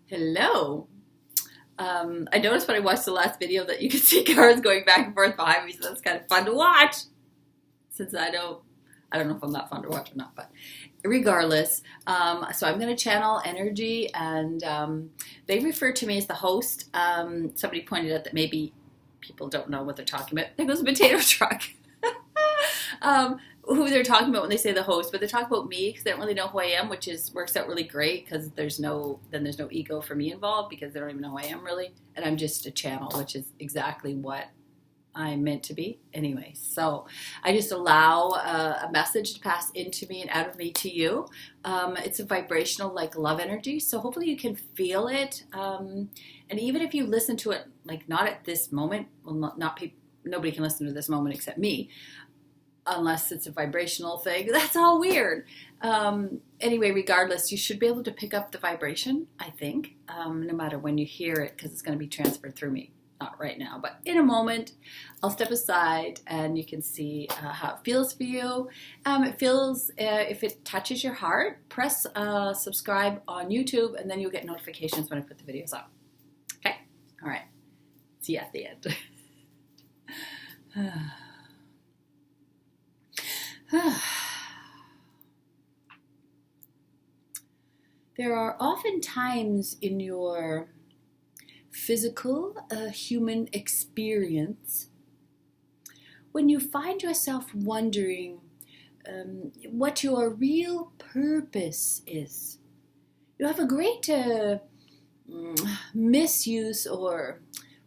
Hello. I noticed when I watched the last video that you could see cars going back and forth behind me, so that's kind of fun to watch. Since I don't know if I'm that fun to watch or not, but regardless, so I'm going to channel energy, and they refer to me as the host. Somebody pointed out that maybe people don't know what they're talking about. There goes a potato truck. Who they're talking about when they say the host, but they talk about me because they don't really know who I am, which works out really great because there's no ego for me involved because they don't even know who I am really, and I'm just a channel, which is exactly what I'm meant to be anyway. So I just allow a message to pass into me and out of me to you. It's a vibrational, like, love energy, so hopefully you can feel it. And even if you listen to it, like, not at this moment, well, nobody can listen to this moment except me, unless it's a vibrational thing. That's all weird. Anyway, regardless, you should be able to pick up the vibration, I think, no matter when you hear it, because it's going to be transferred through me. Not right now, but in a moment, I'll step aside and you can see how it feels for you. It feels, if it touches your heart, press subscribe on YouTube, and then you'll get notifications when I put the videos up. Okay? All right. See you at the end. There are often times in your physical human experience when you find yourself wondering what your real purpose is. You have a great misuse or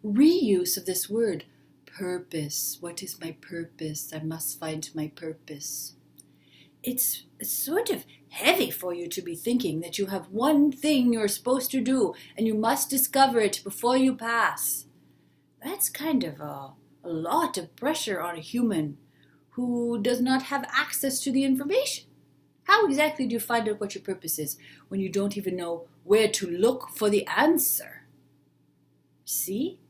reuse of this word, purpose. What is my purpose? I must find my purpose. It's sort of heavy for you to be thinking that you have one thing you're supposed to do and you must discover it before you pass. That's kind of a lot of pressure on a human who does not have access to the information. How exactly do you find out what your purpose is when you don't even know where to look for the answer? See?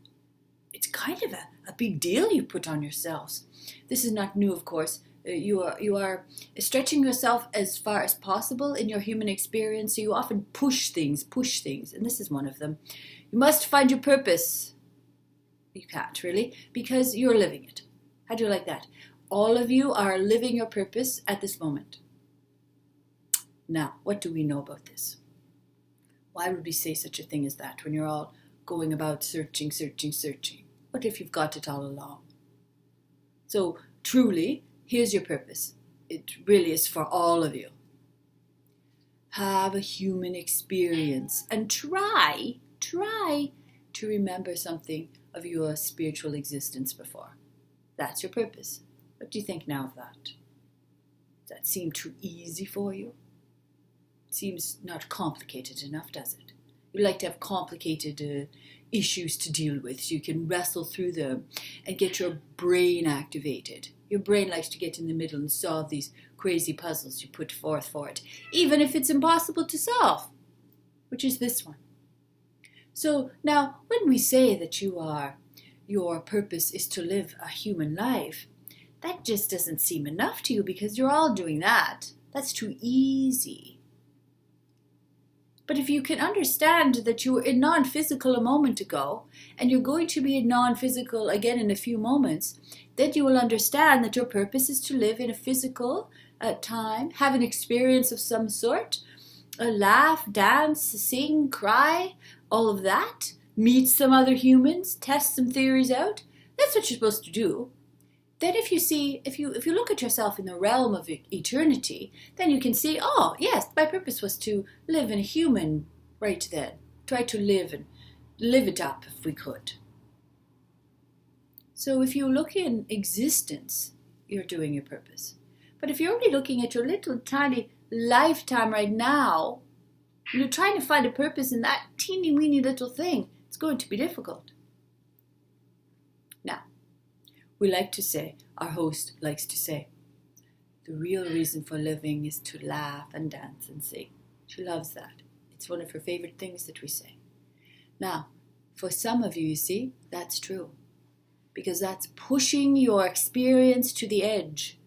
It's kind of a big deal you put on yourselves. This is not new, of course. You are stretching yourself as far as possible in your human experience, so you often push things, and this is one of them. You must find your purpose. You can't, really, because you're living it. How do you like that? All of you are living your purpose at this moment. Now, what do we know about this? Why would we say such a thing as that when you're all going about searching? What if you've got it all along? So, truly, here's your purpose. It really is for all of you. Have a human experience and try to remember something of your spiritual existence before. That's your purpose. What do you think now of that? Does that seem too easy for you? It seems not complicated enough, does it? You like to have complicated issues to deal with so you can wrestle through them and get your brain activated. Your brain likes to get in the middle and solve these crazy puzzles you put forth for it, even if it's impossible to solve, which is this one. So now, when we say that your purpose is to live a human life, that just doesn't seem enough to you because you're all doing that. That's too easy. But if you can understand that you were in non-physical a moment ago, and you're going to be in non-physical again in a few moments, then you will understand that your purpose is to live in a physical time, have an experience of some sort, laugh, dance, sing, cry, all of that, meet some other humans, test some theories out. That's what you're supposed to do. Then if you look at yourself in the realm of eternity, then you can see, oh, yes, my purpose was to live in a human right then. Try to live it up if we could. So if you look in existence, you're doing your purpose. But if you're only looking at your little tiny lifetime right now, and you're trying to find a purpose in that teeny weeny little thing, it's going to be difficult. Now, we like to say, our host likes to say, the real reason for living is to laugh and dance and sing. She loves that. It's one of her favorite things that we say. Now, for some of you, you see, that's true. Because that's pushing your experience to the edge.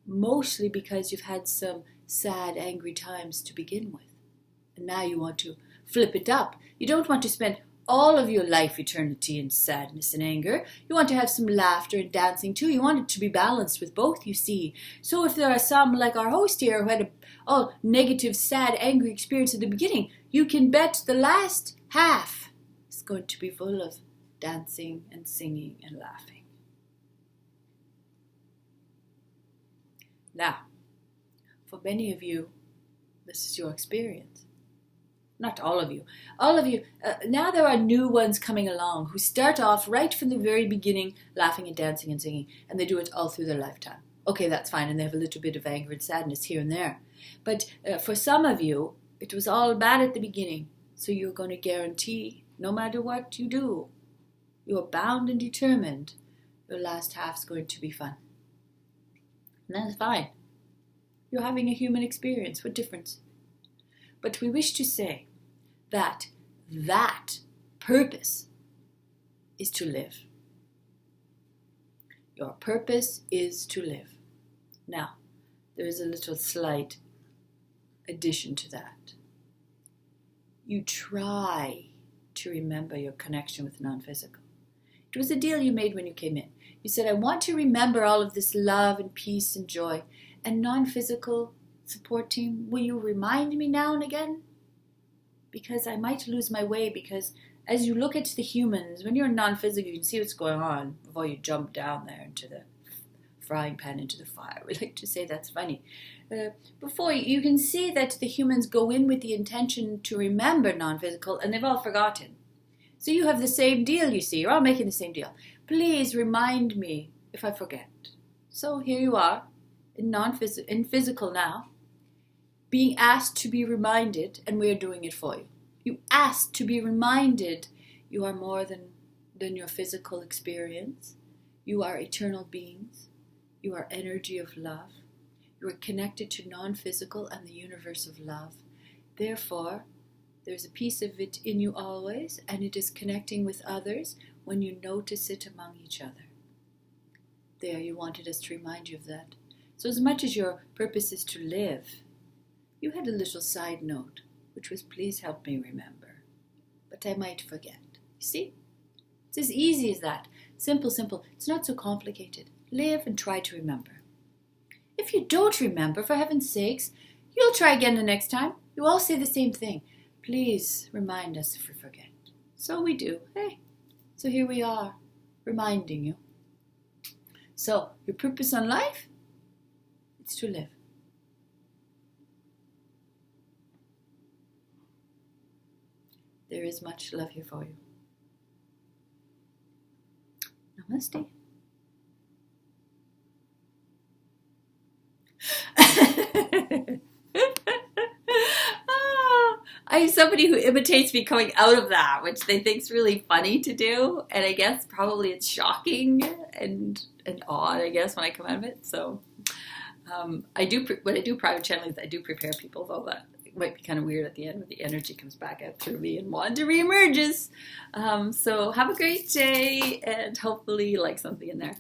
Mostly because you've had some sad, angry times to begin with. And now you want to flip it up. You don't want to spend all of your life eternity in sadness and anger. You want to have some laughter and dancing too. You want it to be balanced with both, you see. So if there are some, like our host here, who had a negative, sad, angry experience at the beginning, you can bet the last half is going to be full of dancing and singing and laughing. Now, for many of you, this is your experience. Not all of you. All of you. Now there are new ones coming along who start off right from the very beginning laughing and dancing and singing, and they do it all through their lifetime. Okay, that's fine, and they have a little bit of anger and sadness here and there. But for some of you, it was all bad at the beginning, so you're going to guarantee, no matter what you do, you're bound and determined, your last half's going to be fun. And that's fine. You're having a human experience. What difference? But we wish to say that purpose is to live. Your purpose is to live. Now, there is a little slight addition to that. You try to remember your connection with non-physical. It was a deal you made when you came in. You said, I want to remember all of this love and peace and joy. And non-physical support team, will you remind me now and again? Because I might lose my way, because as you look at the humans, when you're non-physical, you can see what's going on before you jump down there into the frying pan, into the fire. We like to say that's funny. Before you can see that the humans go in with the intention to remember non-physical, and they've all forgotten. So you have the same deal, you see. You're all making the same deal. Please remind me if I forget. So here you are, in physical now, being asked to be reminded, and we're doing it for you. You asked to be reminded you are more than your physical experience. You are eternal beings. You are energy of love. You are connected to non-physical and the universe of love. Therefore, there's a piece of it in you always, and it is connecting with others when you notice it among each other. There, you wanted us to remind you of that. So as much as your purpose is to live, you had a little side note, which was, please help me remember. But I might forget. You see? It's as easy as that. Simple, simple. It's not so complicated. Live and try to remember. If you don't remember, for heaven's sakes, you'll try again the next time. You all say the same thing. Please remind us if we forget. So we do. Hey, so here we are, reminding you. So, your purpose on life? It's to live. There is much love here for you. Namaste. I'm somebody who imitates me coming out of that, which they think's really funny to do, and I guess probably it's shocking and odd, I guess, when I come out of it. So when I do private channelings, I do prepare people, though that it might be kind of weird at the end when the energy comes back out through me and Wanda reemerges. So have a great day, and hopefully you like something in there.